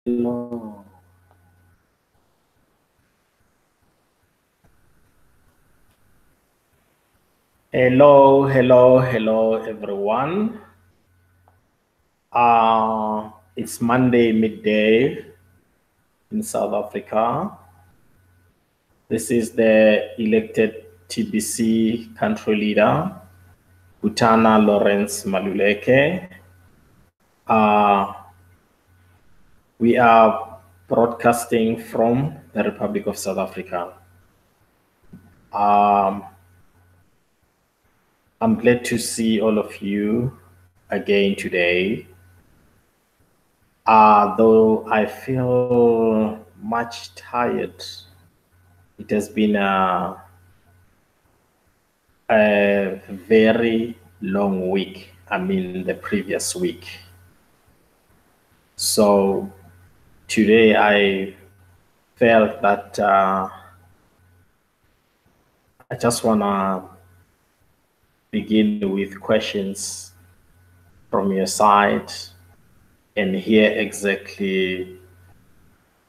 Hello. Hello, everyone. It's Monday midday in South Africa. This is the elected TBC country leader, Butana Lawrence Maluleke. We are broadcasting from the Republic of South Africa. I'm glad to see all of you again today. Though I feel much tired, it has been a very long week. I mean, the previous week. So today I felt that I just want to begin with questions from your side and hear exactly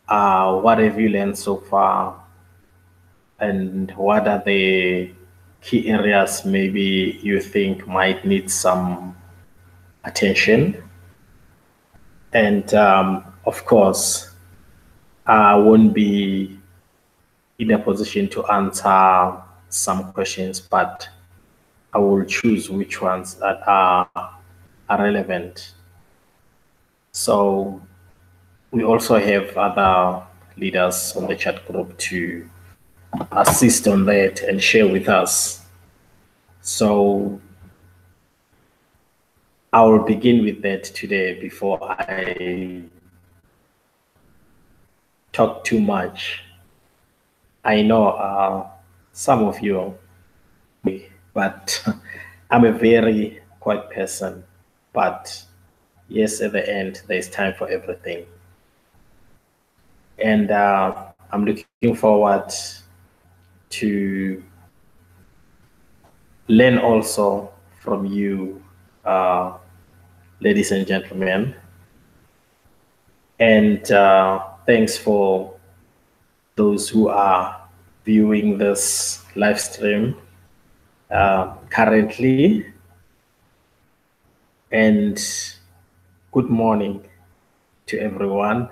what have you learned so far and what are the key areas maybe you think might need some attention. And of course, I won't be in a position to answer some questions, but I will choose which ones that are relevant. So we also have other leaders on the chat group to assist on that and share with us. So I will begin with that today before I talk too much. I know some of you, but I'm a very quiet person. But yes, at the end, there's time for everything. And I'm looking forward to learn also from you, ladies and gentlemen. And thanks for those who are viewing this live stream currently. And good morning to everyone.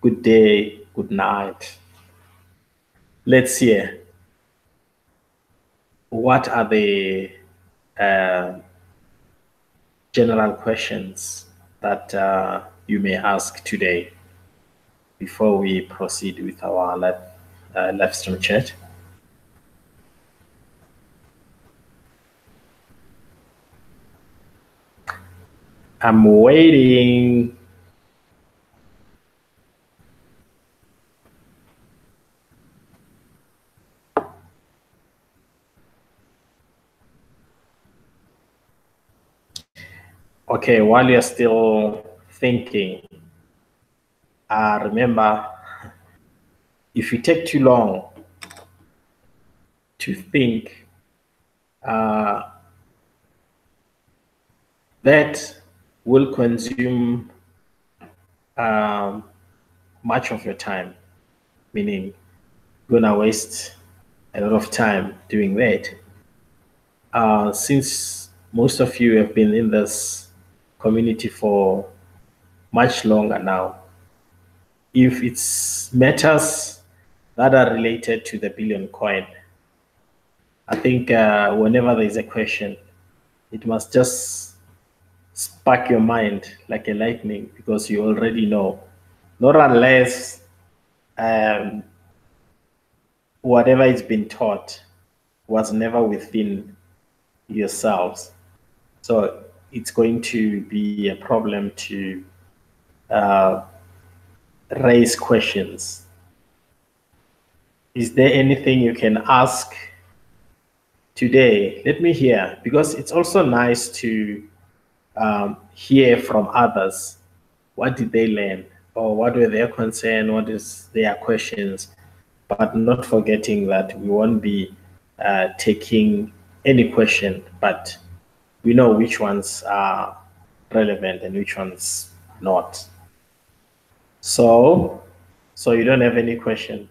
Good day, good night. Let's hear what are the general questions that you may ask today before we proceed with our live stream chat. I'm waiting. Okay, while you're still thinking, remember, if you take too long to think, that will consume much of your time, meaning you're gonna waste a lot of time doing that. Since most of you have been in this community for much longer now, if it's matters that are related to the billion coin, I think whenever there's a question, it must just spark your mind like a lightning because you already know. Not unless whatever is been taught was never within yourselves. So it's going to be a problem to raise questions. Is there anything you can ask today? Let me hear, because it's also nice to hear from others. What did they learn? Or what were their concerns? What is their questions? But not forgetting that we won't be taking any question, but we know which ones are relevant and which ones not. So, so you don't have any question?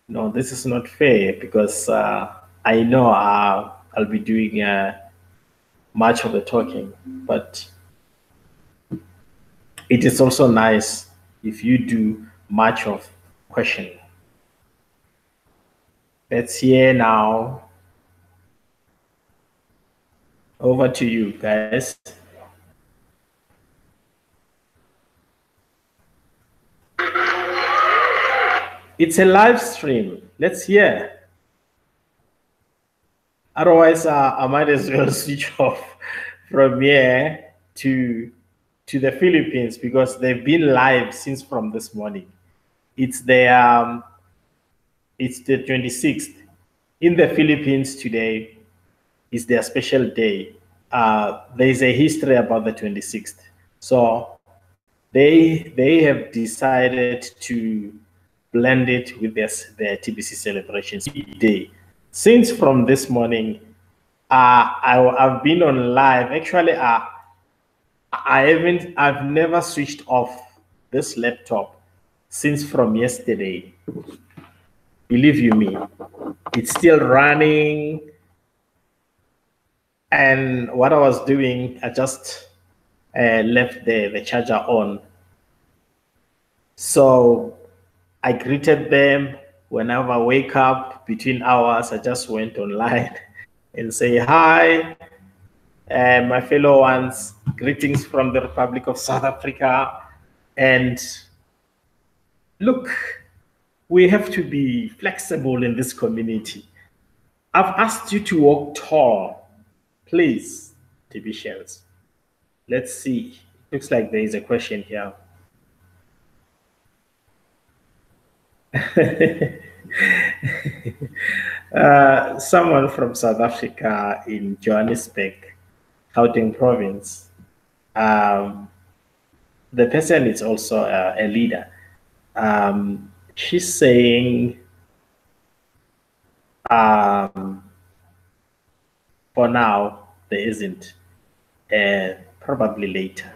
No, this is not fair because I know I'll be doing much of the talking, but it is also nice if you do much of questioning. Let's hear now. Over to you, guys. It's a live stream. Let's hear. Otherwise, I might as well switch off from here to the Philippines because they've been live since from this morning. It's the 26th in the Philippines today. Is their special day. There's a history about the 26th. So they have decided to blend it with their TBC celebrations day. Since from this morning, I've been on live. Actually, I've never switched off this laptop since from yesterday. Believe you me, it's still running. And what I was doing, I just left the charger on. So I greeted them whenever I wake up between hours. I just went online and say hi, my fellow ones. Greetings from the Republic of South Africa. And look, we have to be flexible in this community. I've asked you to walk tall, please, TB Shells. Let's see. Looks like there is a question here. Someone from South Africa in Johannesburg, Gauteng province. The person is also a leader. She's saying, for now, there isn't. Probably later.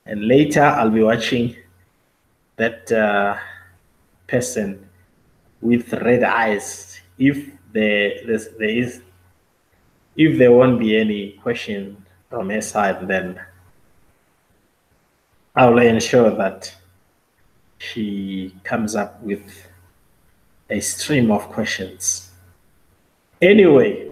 And later, I'll be watching that person with red eyes. If if there won't be any question from her side, then I will ensure that she comes up with a stream of questions. Anyway,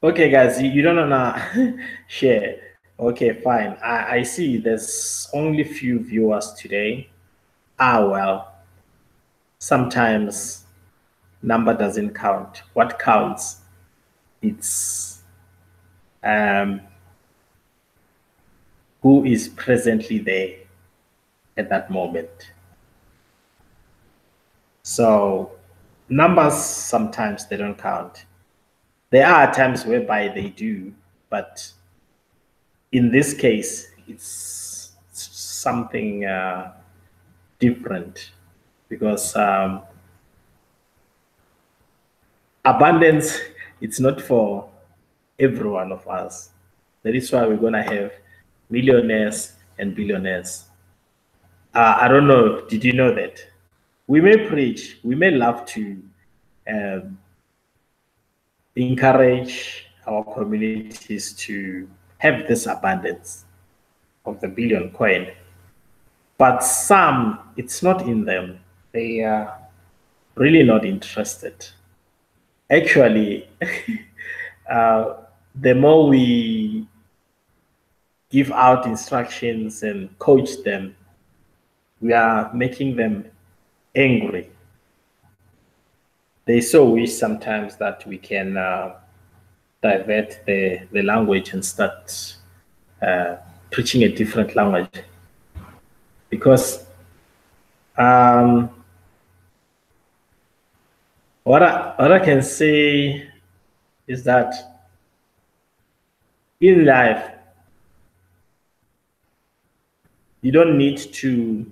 okay, guys, you don't wanna share. Okay, fine. I see there's only few viewers today. Well, sometimes number doesn't count. What counts? It's who is presently there at that moment. So numbers sometimes they don't count. There are times whereby they do, but in this case, it's something different because abundance, it's not for every one of us. That is why we're going to have millionaires and billionaires. I don't know, did you know that? We may preach, we may love to encourage our communities to have this abundance of the billion coin. But some, it's not in them. They are really not interested. Actually, the more we give out instructions and coach them, we are making them angry. They so wish sometimes that we can divert the language and start preaching a different language. Because what I can say is that in life, you don't need to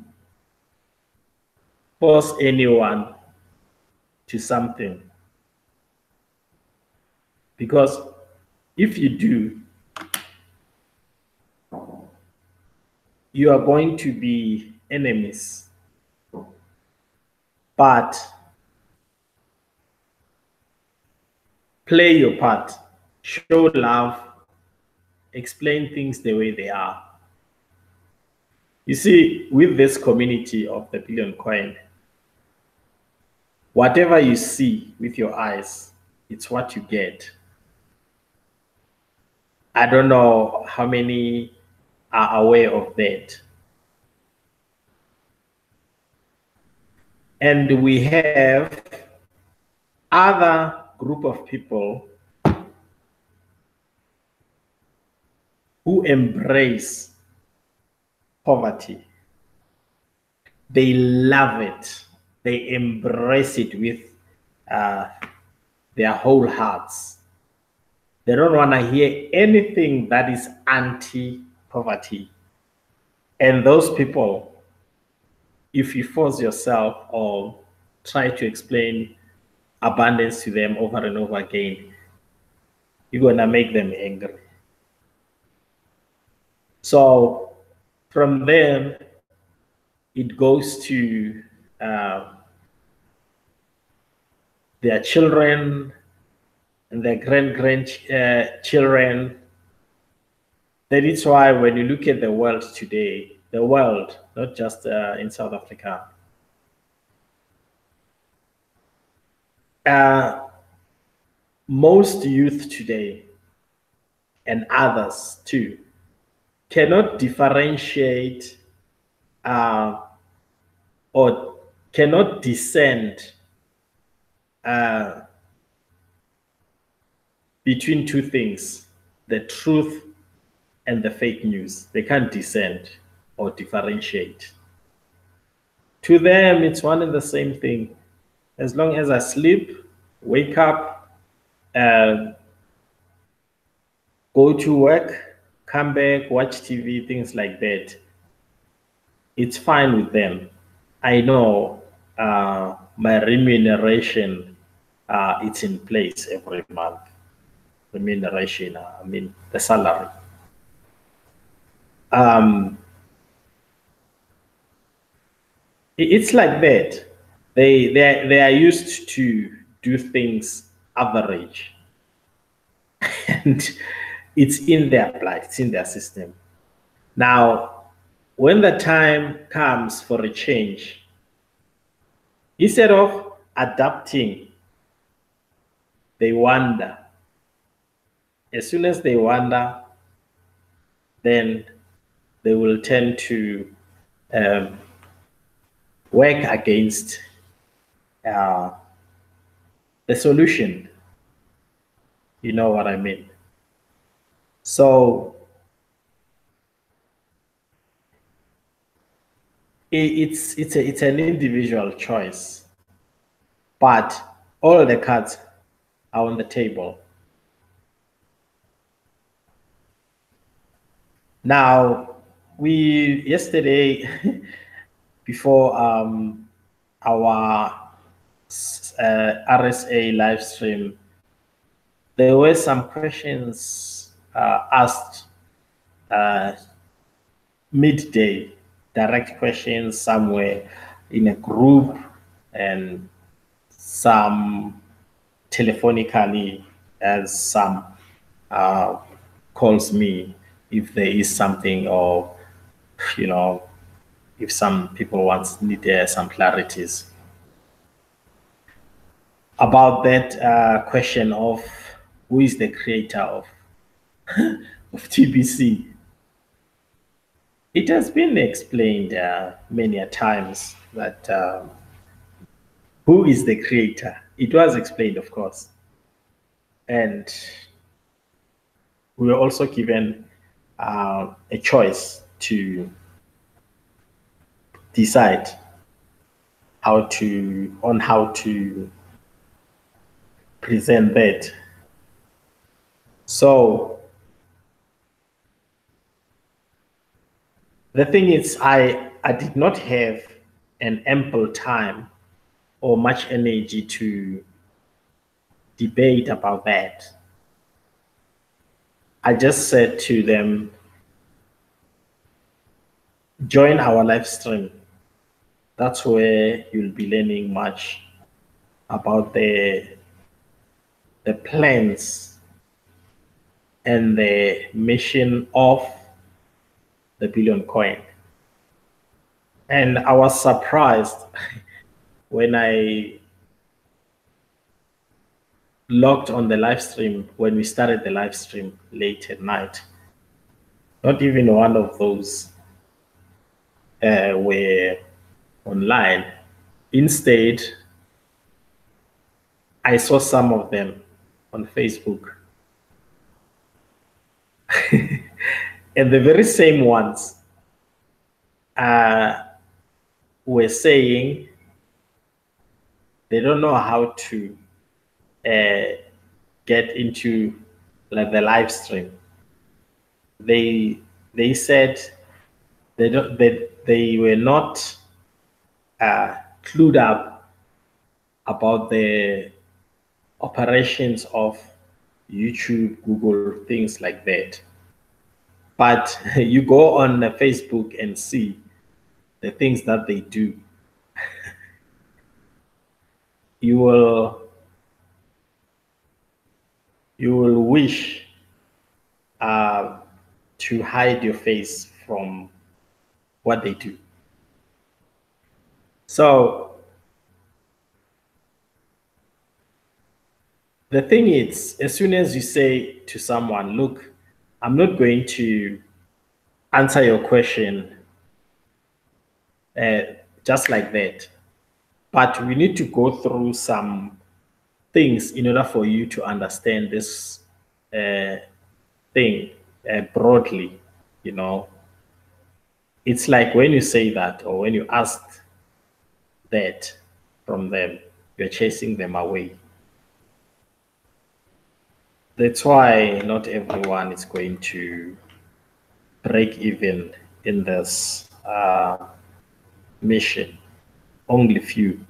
force anyone to something. Because if you do, you are going to be enemies, but play your part, show love, explain things the way they are. You see, with this community of the Billion Coin, whatever you see with your eyes, it's what you get. I don't know how many are aware of that. And we have other group of people who embrace poverty. They love it. They embrace it with their whole hearts. They don't want to hear anything that is anti-poverty. And those people, if you force yourself or try to explain abundance to them over and over again, you're going to make them angry. So from there, it goes to their children and their grandchildren. That is why when you look at the world today, the world, not just in South Africa, most youth today and others too cannot differentiate or cannot discern between two things, the truth and the fake news. They can't discern or differentiate. To them, it's one and the same thing. As long as I sleep, wake up, go to work, come back, watch TV, things like that, it's fine with them. I know my remuneration, it's in place every month. Remuneration, I mean the salary. It's like that. They are used to do things average, and it's in their blood, it's in their system. Now, when the time comes for a change, instead of adapting, they wonder. As soon as they wonder, then they will tend to work against the solution. You know what I mean? So it's an individual choice, but all the cards are on the table. Now, we yesterday before our RSA live stream, there were some questions asked midday, direct questions somewhere in a group, and some telephonically, as some calls me if there is something, or if some people need some clarities about that question of who is the creator of TBC. It has been explained many a times that who is the creator. It was explained, of course, and we were also given a choice to decide how to present that. So the thing is, I did not have an ample time or much energy to debate about that. I just said to them, join our live stream. That's where you'll be learning much about the plans and the mission of the billion coin. And I was surprised when I logged on the live stream when we started the live stream late at night. Not even one of those were online. Instead, I saw some of them on Facebook. And the very same ones were saying they don't know how to get into like the live stream. They said they were not clued up about the operations of YouTube, Google, things like that. But you go on Facebook and see the things that they do. You will wish to hide your face from what they do. So the thing is, as soon as you say to someone, look, I'm not going to answer your question just like that, but we need to go through some things in order for you to understand this thing broadly, you know. It's like when you say that or when you ask that from them, you're chasing them away. That's why not everyone is going to break even in this mission. Only few.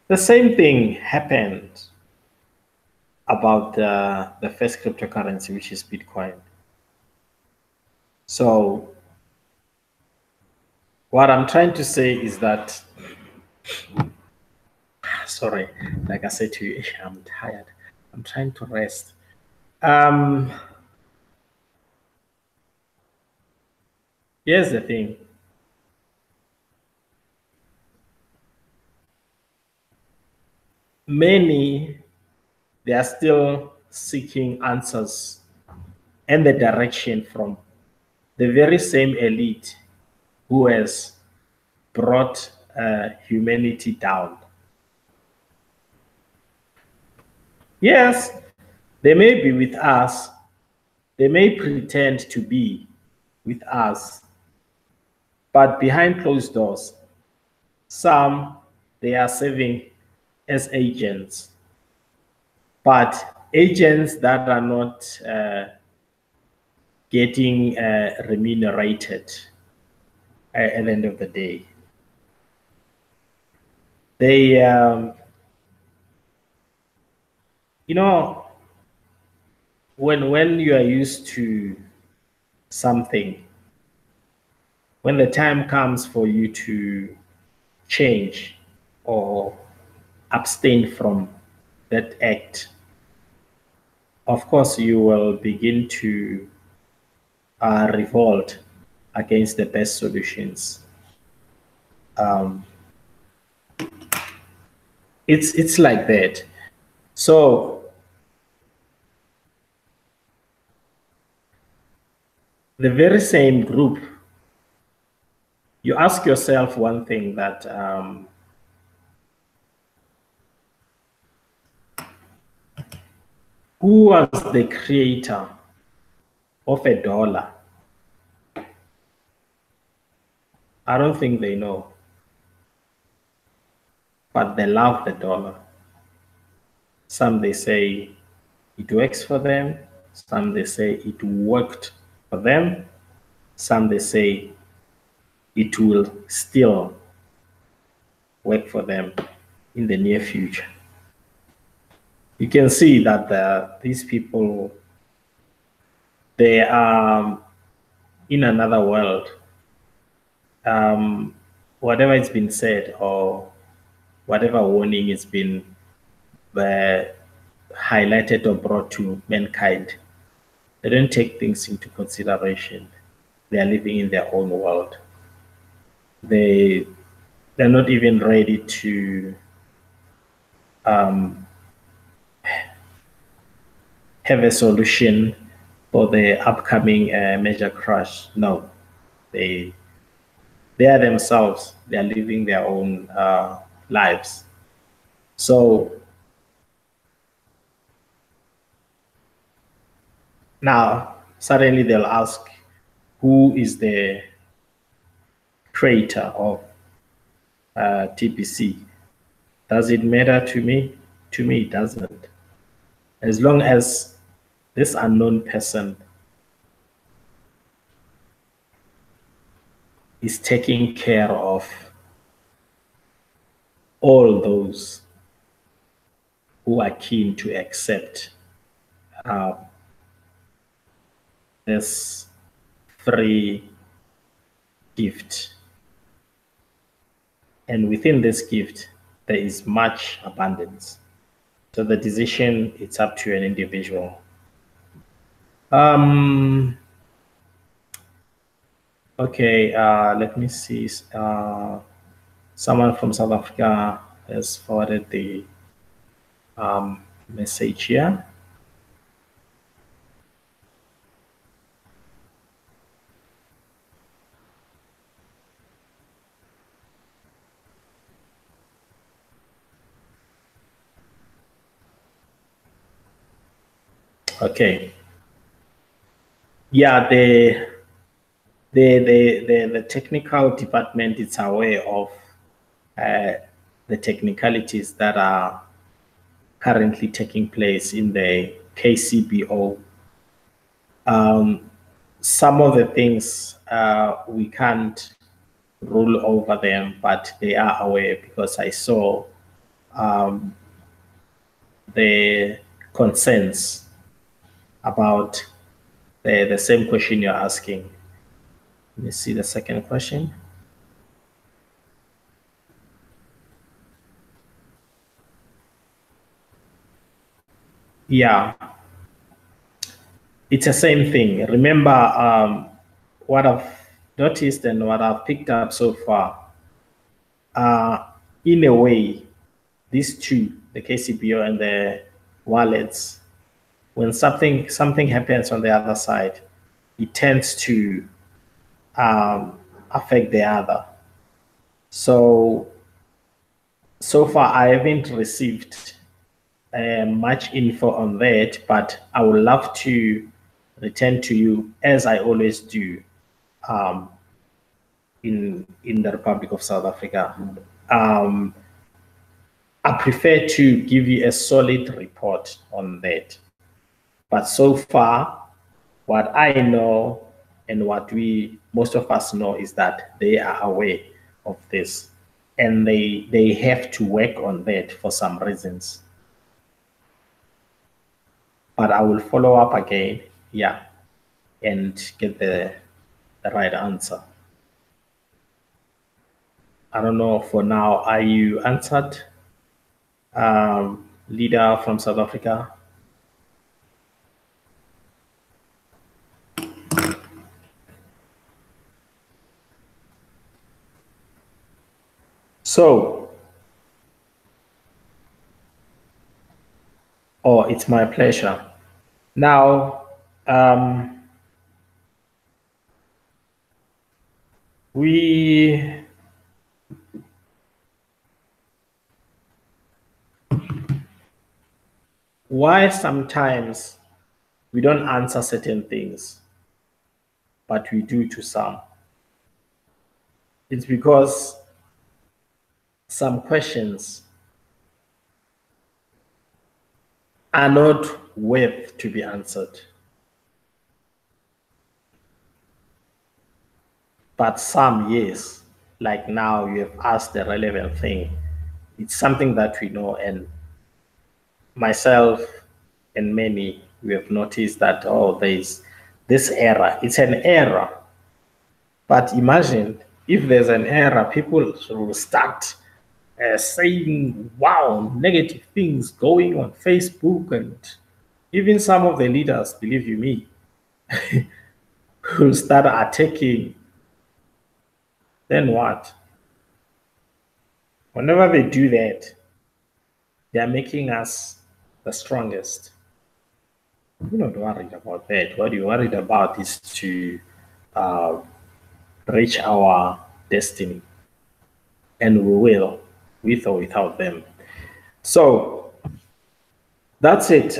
The same thing happened about the first cryptocurrency, which is Bitcoin. So what I'm trying to say is that, sorry, like I said to you, I'm tired. I'm trying to rest. Here's the thing. Many, they are still seeking answers and the direction from the very same elite who has brought humanity down. Yes, they may be with us, they may pretend to be with us, but behind closed doors, some they are serving as agents, but agents that are not getting remunerated at the end of the day. They, you know, when you are used to something, when the time comes for you to change or abstain from that act, of course you will begin to revolt against the best solutions. It's like that. So the very same group, you ask yourself one thing, that who was the creator of a dollar? I don't think they know, but they love the dollar. Some they say it works for them, some they say it worked for them, some they say it will still work for them in the near future. You can see that these people, they are in another world. whatever has been said or whatever warning has been uh, highlighted or brought to mankind, they don't take things into consideration. They are living in their own world. They they're not even ready to have a solution for the upcoming major crash. No, they they are themselves. They are living their own lives. So now suddenly they'll ask, who is the creator of TBC? Does it matter to me? To me, it doesn't. As long as this unknown person is taking care of all those who are keen to accept this free gift. And within this gift, there is much abundance. So the decision, it's up to an individual. Okay, let me see. Someone from South Africa has forwarded the message here. Okay. Yeah, the technical department is aware of the technicalities that are currently taking place in the KCBO. Some of the things we can't rule over them, but they are aware because I saw the concerns about the same question you're asking. Let me see the second question. Yeah, it's the same thing. Remember, what I've noticed and what I've picked up so far, in a way, these two, the KCBO and the wallets, when something happens on the other side, it tends to affect the other. So far, I haven't received much info on that, but I would love to return to you as I always do in the Republic of South Africa. I prefer to give you a solid report on that. But so far, what I know and what most of us know is that they are aware of this and they have to work on that for some reasons. But I will follow up again, yeah, and get the right answer. I don't know for now, are you answered? Leader from South Africa? So, it's my pleasure. Now, why sometimes we don't answer certain things, but we do to some. It's because some questions are not worth to be answered. But some, yes. Like now, you have asked the relevant thing. It's something that we know, and myself and many, we have noticed that, there's this error. It's an error. But imagine if there's an error, people will start saying, wow, negative things going on Facebook. And even some of the leaders, believe you me, will start attacking. Then what? Whenever they do that, they are making us the strongest. We're not worried about that. What you're worried about is to uh, reach our destiny, and we will, with or without them. So that's it,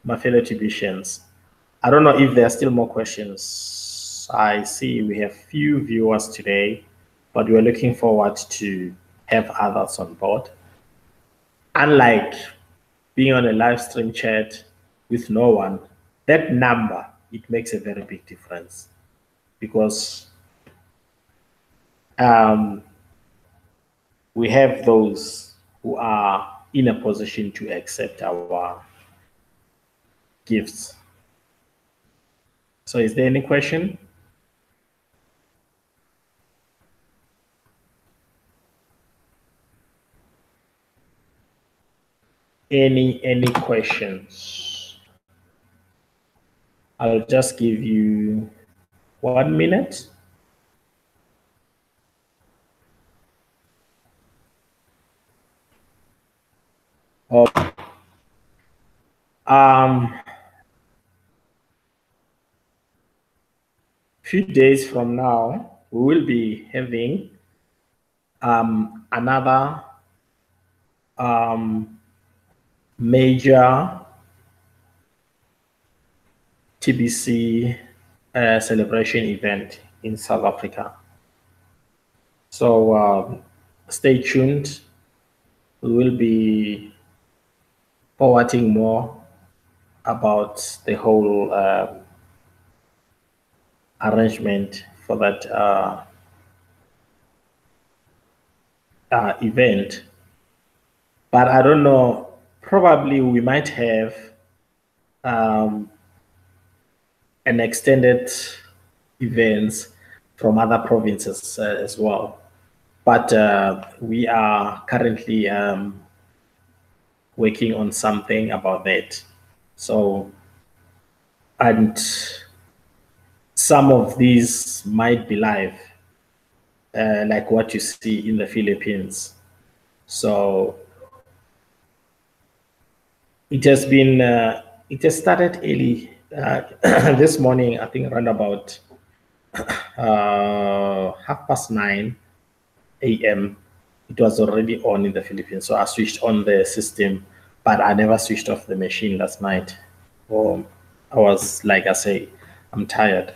my fellow Tibetians. I don't know if there are still more questions. I see we have few viewers today, but we're looking forward to have others on board. Unlike being on a live stream chat with no one, that number, it makes a very big difference because um, we have those who are in a position to accept our gifts. So is there any question? Any questions? I'll just give you 1 minute. Oh, few days from now, we will be having another major TBC celebration event in South Africa. So stay tuned. We will be forwarding more about the whole arrangement for that event. But I don't know, probably we might have an extended events from other provinces as well. But we are currently working on something about that. So, and some of these might be live, like what you see in the Philippines. So it has been, it has started early this morning, I think around about 9:30 a.m. It was already on in the Philippines. So I switched on the system, but I never switched off the machine last night. I was, like I say, I'm tired.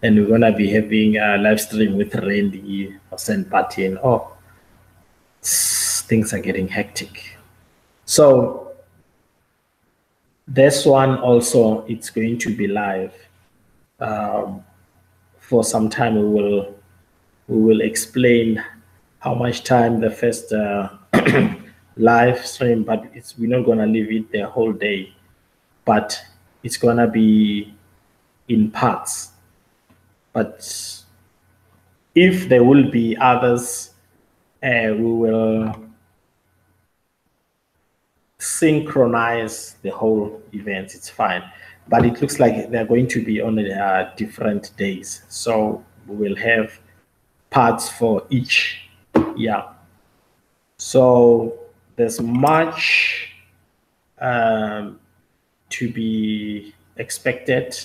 And we're going to be having a live stream with Randy or St. Patty, and things are getting hectic. So this one also, it's going to be live. For some time, we will explain how much time the first live stream, but we're not going to leave it the whole day, but it's going to be in parts. But if there will be others, we will synchronize the whole event. It's fine, but it looks like they're going to be on different days. So we will have parts for each. Yeah. So there's much to be expected.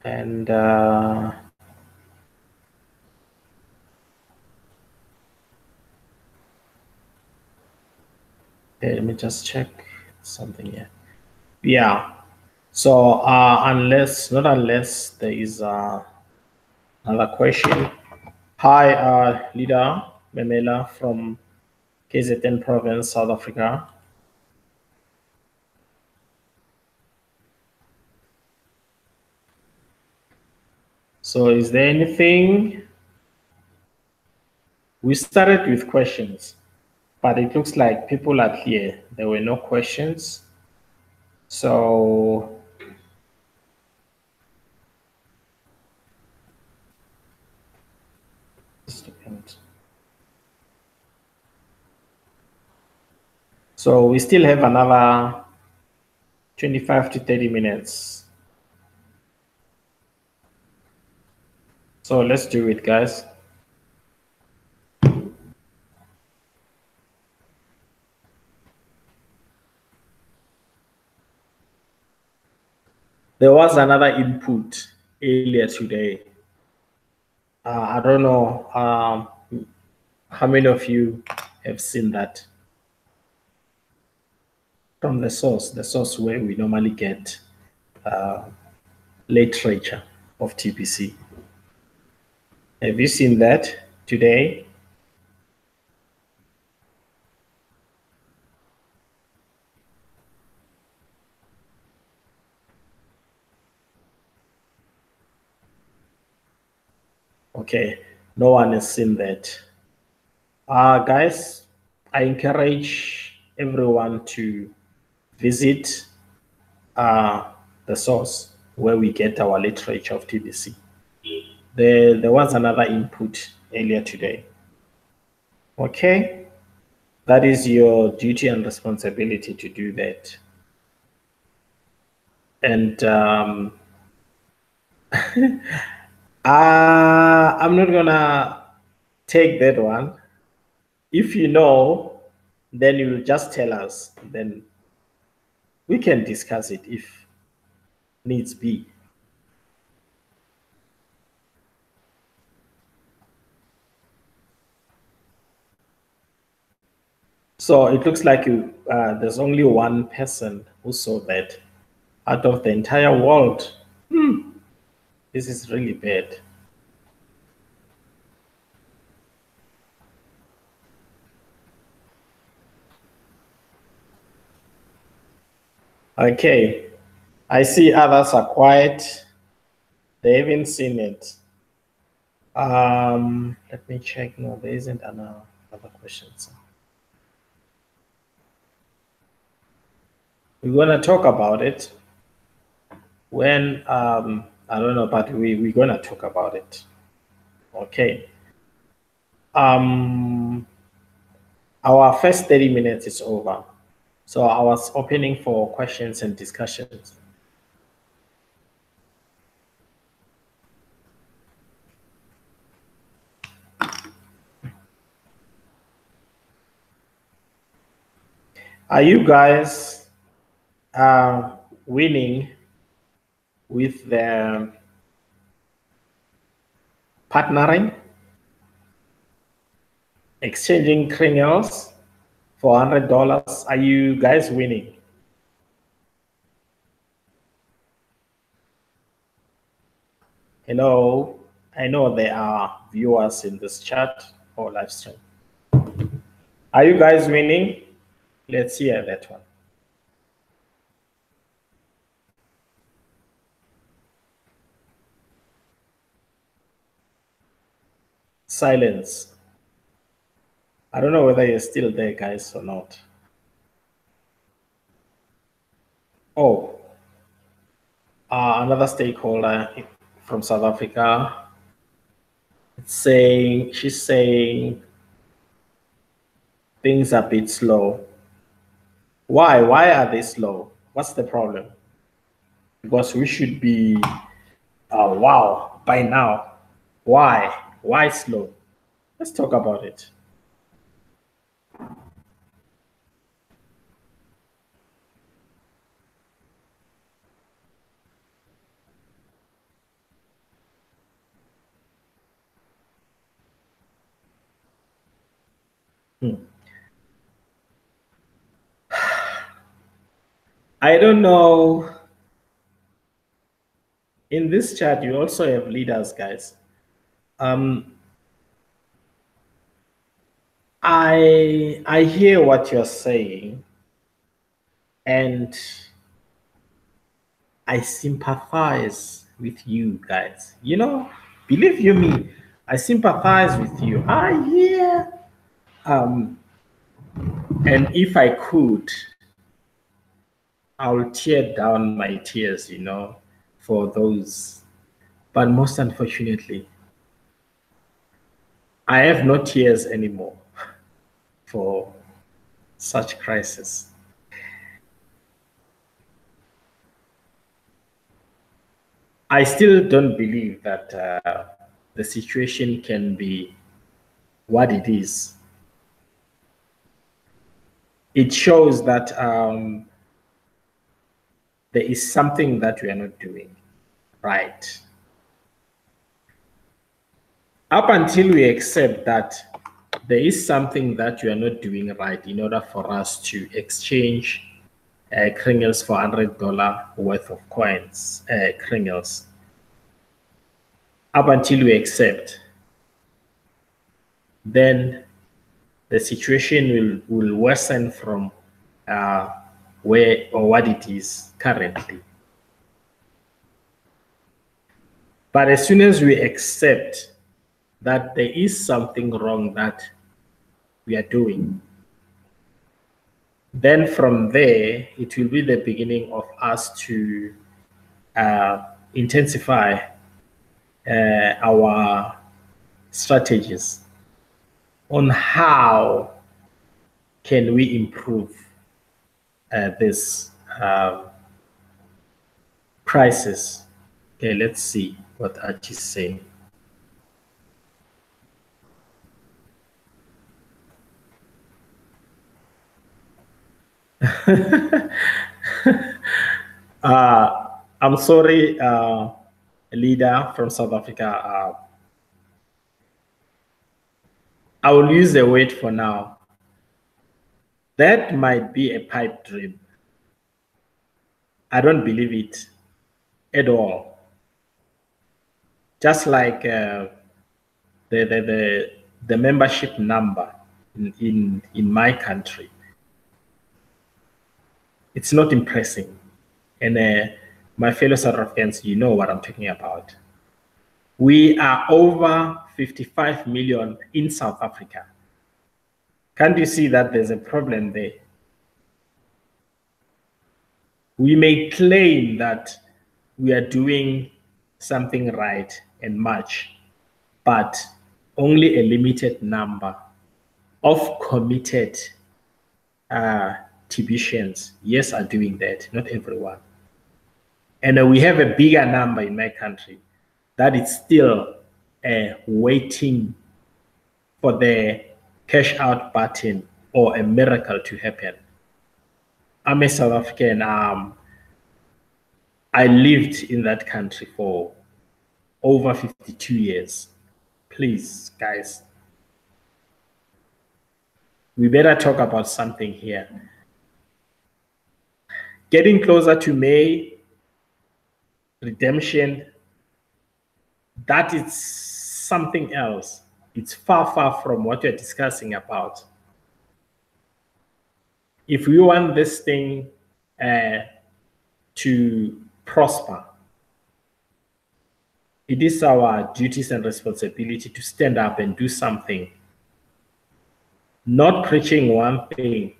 And okay, let me just check something here. Yeah. So not unless there is another question. Hi, leader Memela from KZN province, South Africa. So is there anything? We started with questions, but it looks like people are clear. There were no questions. So So we still have another 25 to 30 minutes. So let's do it, guys. There was another input earlier today. I don't know how many of you have seen that from the source where we normally get literature of TBC. Have you seen that today? Okay, no one has seen that. Guys, I encourage everyone to visit the source where we get our literature of TBC. There was another input earlier today. Okay, that is your duty and responsibility to do that. And I'm not gonna take that one. If you know, then you will just tell us. Then we can discuss it if needs be. So it looks like there's only one person who saw that out of the entire world. This is really bad. Okay, I see others are quiet. They haven't seen it. Let me check. No, there isn't another question. We're gonna talk about it when I don't know, but we're gonna talk about it. Okay. Our first 30 minutes is over. So I was opening for questions and discussions. Are you guys winning with the partnering, exchanging criminals for $100? Are you guys winning? Hello, I know there are viewers in this chat or live stream. Are you guys winning? Let's hear that one. Silence. I don't know whether you're still there, guys, or not. Oh, another stakeholder from South Africa she's saying things are a bit slow. Why? Why are they slow? What's the problem? Because we should be, wow, by now. Why? Why slow? Let's talk about it. I don't know. In this chat, you also have leaders, guys. I hear what you're saying, and I sympathize with you guys. You know, believe you me, I sympathize with you. I hear, and if I could, I'll tear down my tears, you know, for those. But most unfortunately, I have no tears anymore for such crisis. I still don't believe that the situation can be what it is. It shows that there is something that we are not doing right. Up until we accept that there is something that we are not doing right in order for us to exchange kringles for $100 worth of coins, kringles. Up until we accept, then the situation will worsen from where or what it is currently. But as soon as we accept that there is something wrong that we are doing, then from there, it will be the beginning of us to intensify our strategies on how can we improve this crisis. Okay, let's see what Archie is saying. I'm sorry, leader from South Africa. I will use the word for now. That might be a pipe dream. I don't believe it at all. Just like the membership number in my country, it's not impressing. And my fellow South Africans, you know what I'm talking about. We are over 55 million in South Africa. Can't you see that there's a problem there? We may claim that we are doing something right and much, but only a limited number of committed TBCians, yes, are doing that, not everyone. And we have a bigger number in my country that is still waiting for the cash out button or a miracle to happen. I'm a South African. I lived in that country for over 52 years. Please, guys, we better talk about something here. Getting closer to May, redemption, that is something else. It's far, far from what we're discussing about. If we want this thing to prosper, it is our duties and responsibility to stand up and do something. Not preaching one thing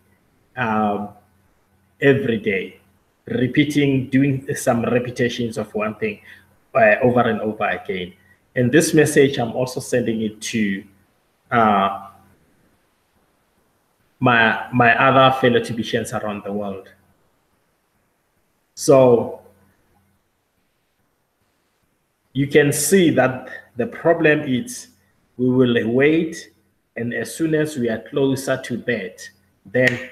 every day, repeating, doing some repetitions of one thing over and over again. And this message, I'm also sending it to my other fellow TBCians around the world. So you can see that the problem is we will wait, and as soon as we are closer to that, then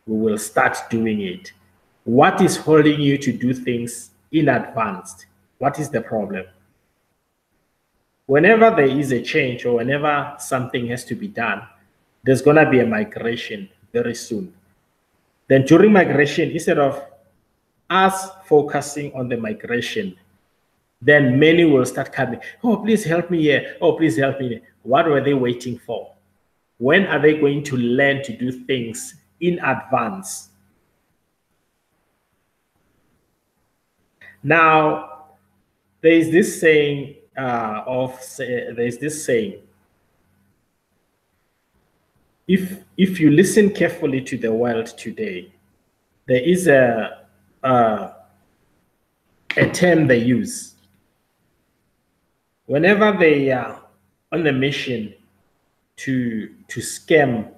we will start doing it. What is holding you to do things in advance? What is the problem? Whenever there is a change or whenever something has to be done, there's going to be a migration very soon. Then during migration, instead of us focusing on the migration, then many will start coming. Oh, please help me here. Oh, please help me. What were they waiting for? When are they going to learn to do things in advance? Now, there's this saying if you listen carefully to the world today, there is a term they use. Whenever they are on a mission to scam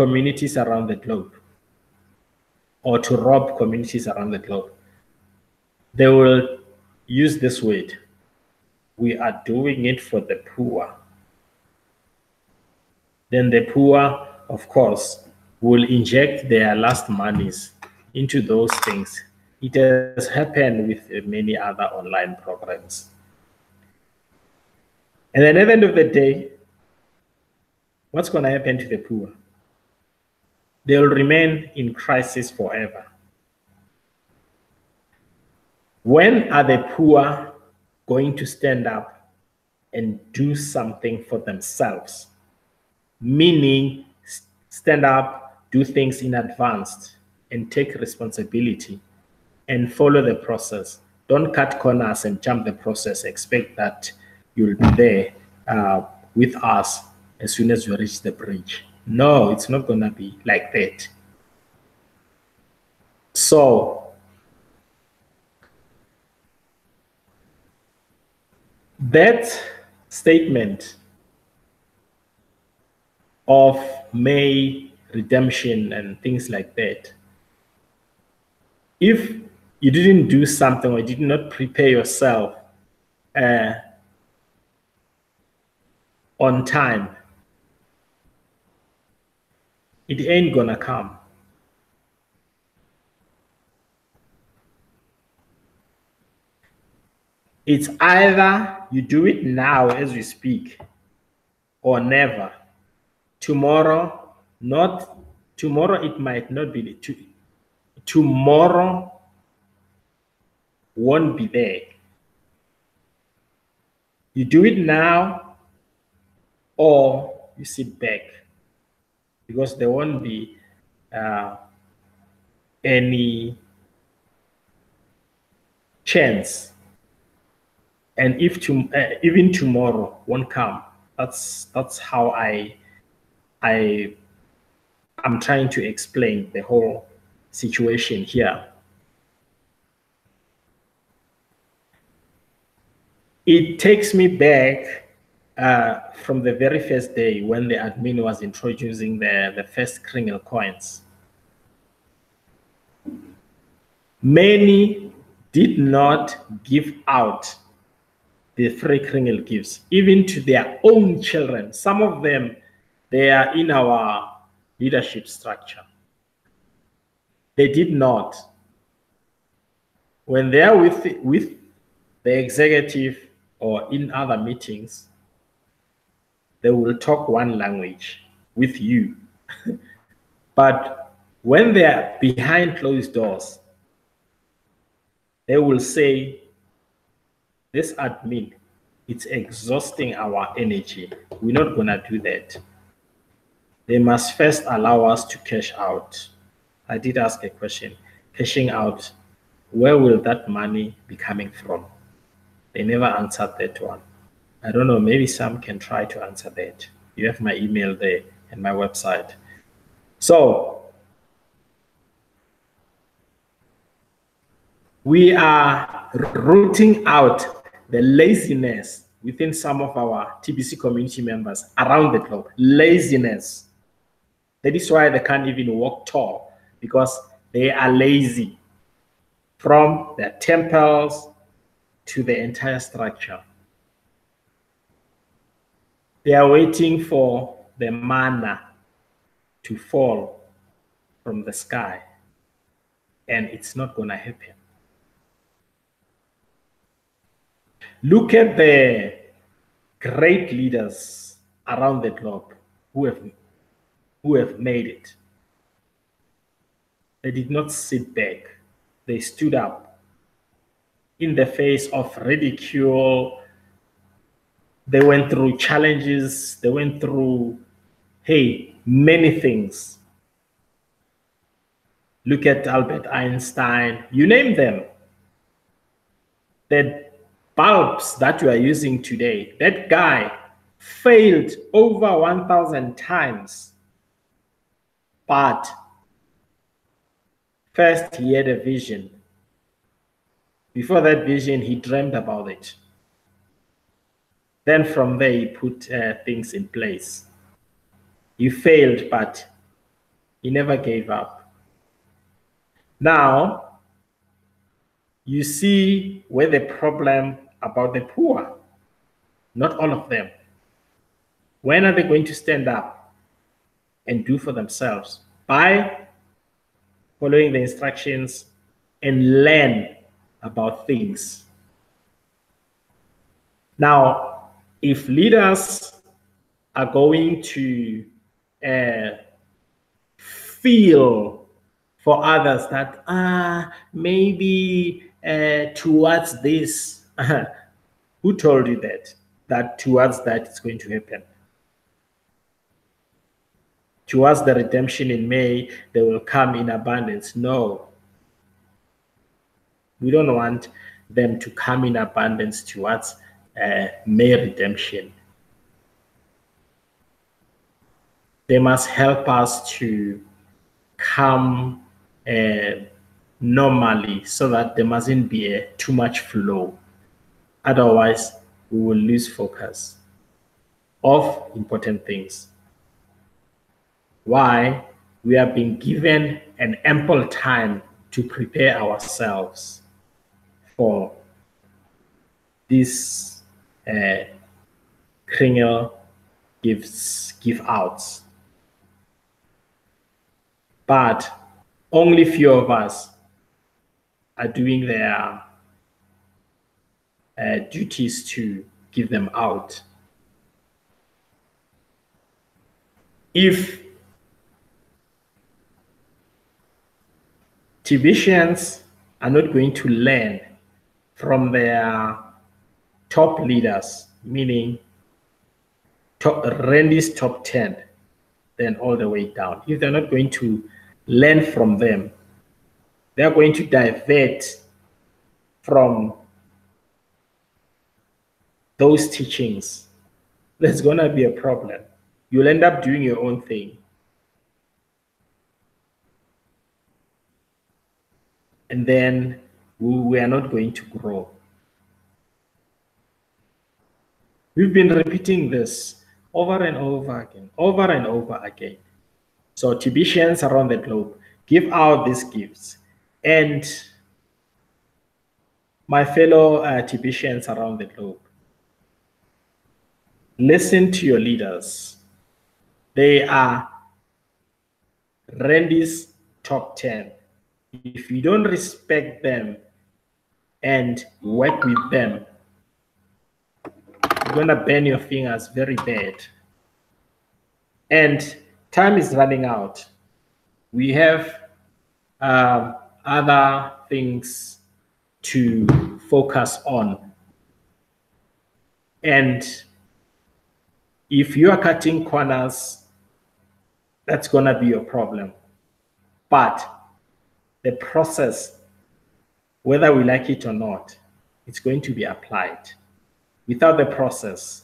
communities around the globe or to rob communities around the globe, they will use this word. We are doing it for the poor. Then the poor, of course, will inject their last monies into those things. It has happened with many other online programs. And then at the end of the day, what's going to happen to the poor? They'll remain in crisis forever. When are the poor going to stand up and do something for themselves? Meaning, stand up, do things in advance, and take responsibility and follow the process. Don't cut corners and jump the process. Expect that you'll be there with us as soon as you reach the bridge. No, it's not going to be like that. So, that statement of May redemption and things like that, if you didn't do something or you did not prepare yourself on time, it ain't gonna come. It's either you do it now as we speak or never. Tomorrow, it might not be tomorrow won't be there. You do it now or you sit back, because there won't be any chance. And if even tomorrow won't come, that's how I'm trying to explain the whole situation here. It takes me back from the very first day when the admin was introducing the first kringle coins. Many did not give out the free kringle gifts, even to their own children. Some of them, they are in our leadership structure. They did not. When they are with the executive or in other meetings, they will talk one language with you. But when they are behind closed doors, they will say, this admin, it's exhausting our energy. We're not gonna do that. They must first allow us to cash out. I did ask a question, cashing out, where will that money be coming from? They never answered that one. I don't know, maybe some can try to answer that. You have my email there and my website. So, we are rooting out the laziness within some of our TBC community members around the globe. Laziness. That is why they can't even walk tall, because they are lazy, from their temples to the entire structure. They are waiting for the manna to fall from the sky, and it's not going to happen. Look at the great leaders around the globe who have made it. They did not sit back. They stood up in the face of ridicule. They went through challenges. They went through, many things. Look at Albert Einstein, you name them. The bulbs that you are using today, that guy failed over 1,000 times. But first, he had a vision. Before that vision, he dreamed about it. Then from there, he put things in place. He failed, but He never gave up. Now, you see where the problem about the poor, not all of them. When are they going to stand up and do for themselves? By following the instructions and learn about things. Now, if leaders are going to feel for others that maybe towards this, who told you that towards that it's going to happen? Towards the redemption in May, they will come in abundance. No. We don't want them to come in abundance towards May redemption. They must help us to come normally so that there mustn't be too much flow. Otherwise, we will lose focus of important things. Why? We have been given an ample time to prepare ourselves for these criminal give outs. But only few of us are doing their duties to give them out. If TBCians are not going to learn from their top leaders, meaning Randy's top 10, then all the way down. If they're not going to learn from them, they're going to divert from those teachings. There's going to be a problem. You'll end up doing your own thing. And then we are not going to grow. We've been repeating this over and over again. So TBCians around the globe, give out these gifts. And my fellow TBCians around the globe, listen to your leaders. They are Randy's top 10. If you don't respect them and work with them, you're gonna burn your fingers very bad. And time is running out. We have other things to focus on. And if you are cutting corners, that's gonna be your problem. But the process, whether we like it or not, it's going to be applied. Without the process,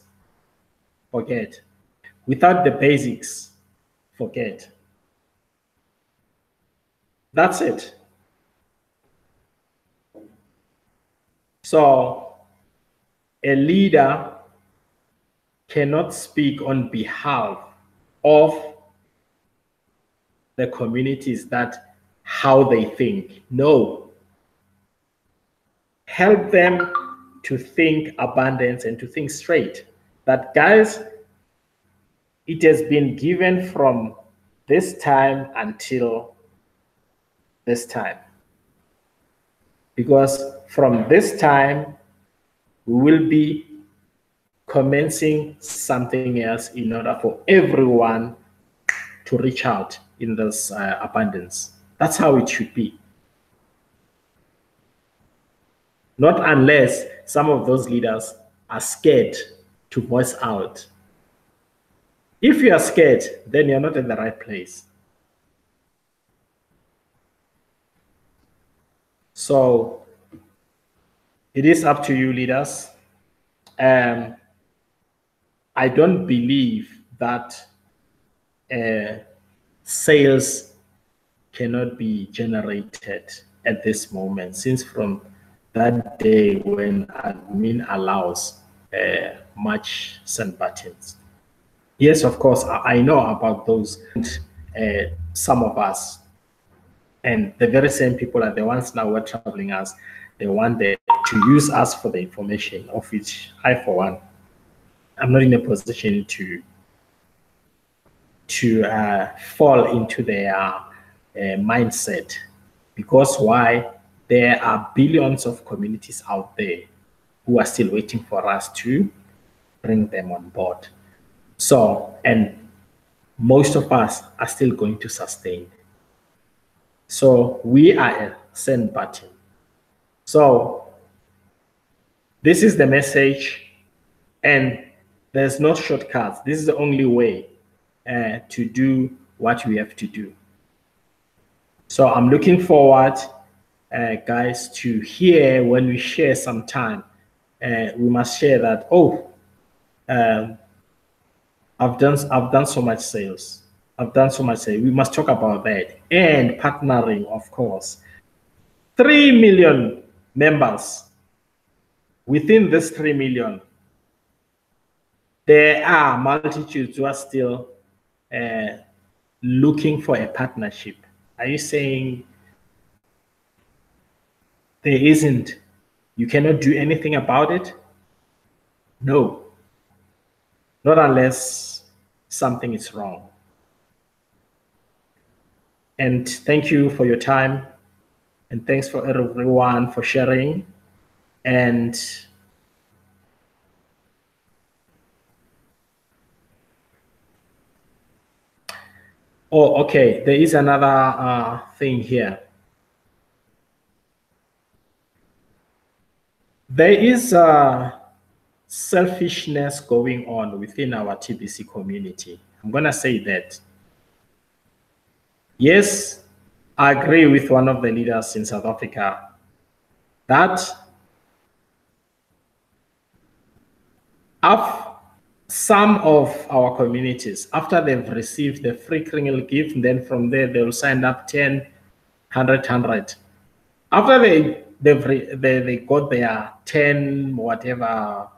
forget. Without the basics, forget. That's it. So a leader cannot speak on behalf of the communities that how they think. No. Help them to think abundance and to think straight. That, guys, it has been given from this time until this time. Because from this time, we will be commencing something else in order for everyone to reach out in this abundance. That's how it should be. Not unless some of those leaders are scared to voice out. If you are scared, then you're not in the right place. So it is up to you, leaders. I don't believe that sales cannot be generated at this moment, since from that day when admin allows much send buttons. Yes, of course, I know about those. some of us. And the very same people are the ones now who are troubling us. They want to use us for the information, of which I, for one, I'm not in a position to fall into their mindset. Because why? There are billions of communities out there who are still waiting for us to bring them on board. So, and most of us are still going to sustain. So we are a send button. So this is the message, and there's no shortcuts. This is the only way to do what we have to do. So I'm looking forward, guys, to hear when we share some time. We must share that, I've done so much sales. I've done so much sales. We must talk about that. And partnering, of course. 3 million members. Within this 3 million, there are multitudes who are still looking for a partnership. Are you saying there isn't? You cannot do anything about it? No. Not unless something is wrong. And thank you for your time. And thanks for everyone for sharing. And oh, okay, there is another thing here. There is selfishness going on within our TBC community. I'm going to say that. Yes, I agree with one of the leaders in South Africa that some of our communities, after they've received the free criminal gift, then from there they'll sign up 10, 100. After they got their 10 whatever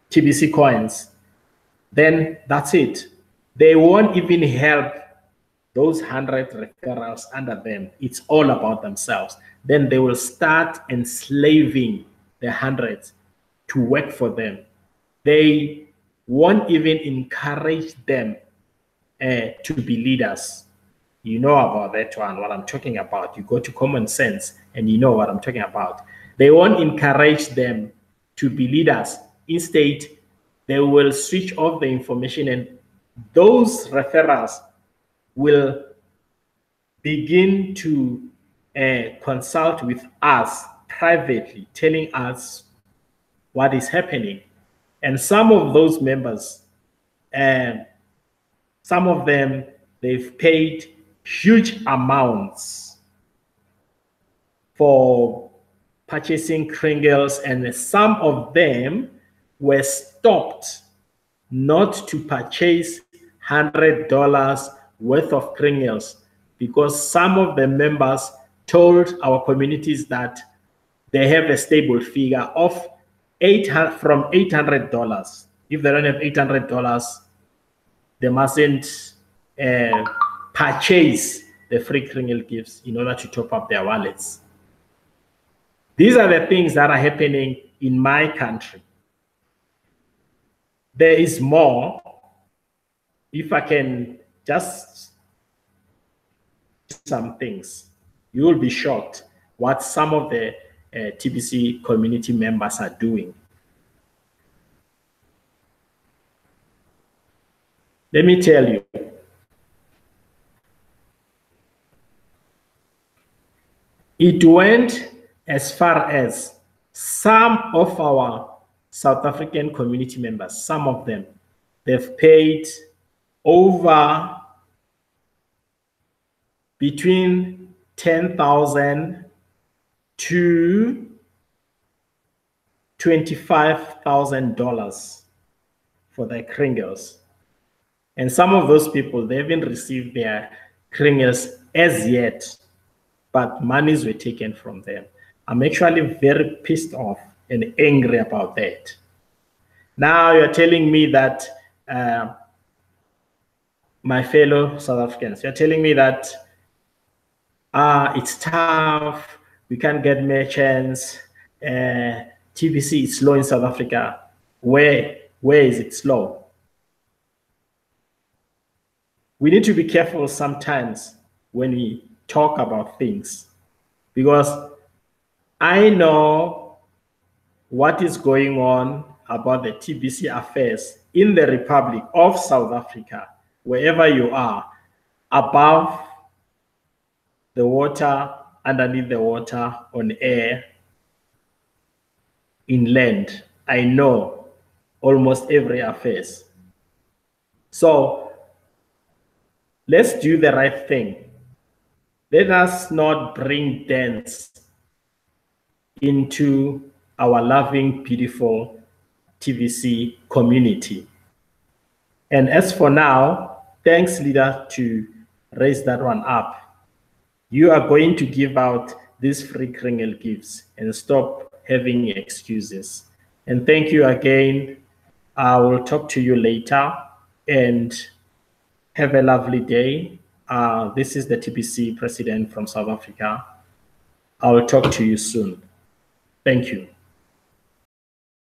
TBC coins, then that's it. They won't even help those 100 referrals under them. It's all about themselves. Then they will start enslaving the hundreds to work for them. They won't even encourage them to be leaders. You know about that one, what I'm talking about. You go to common sense and you know what I'm talking about. They won't encourage them to be leaders. Instead, they will switch off the information, and those referrals will begin to consult with us privately, telling us what is happening. And some of those members, some of them, they've paid huge amounts for purchasing kringles, and some of them were stopped not to purchase $100 worth of kringles because some of the members told our communities that they have a stable figure of from $800. If they don't have $800, they mustn't purchase the free kringle gifts in order to top up their wallets. These are the things that are happening in my country. There is more. If I can just some things, you will be shocked what some of the TBC community members are doing. Let me tell you, it went as far as some of our South African community members, some of them, they've paid over between $10,000 to $25,000 for their kringles. And some of those people, they haven't received their kringles as yet, but monies were taken from them. I'm actually very pissed off and angry about that. Now you're telling me that my fellow South Africans. You're telling me that it's tough, we can't get merchants, TBC is slow in South Africa. Where is it slow? We need to be careful sometimes when we talk about things, because I know what is going on about the TBC affairs in the Republic of South Africa, wherever you are, above the water, underneath the water, on air, inland. I know almost every affairs. So let's do the right thing. Let us not bring dents into our loving, beautiful TBC community. And as for now, thanks, leader, to raise that one up. You are going to give out these free Kringel gifts and stop having excuses. And thank you again. I will talk to you later, and have a lovely day. This is the TBC president from South Africa. I will talk to you soon. Thank you.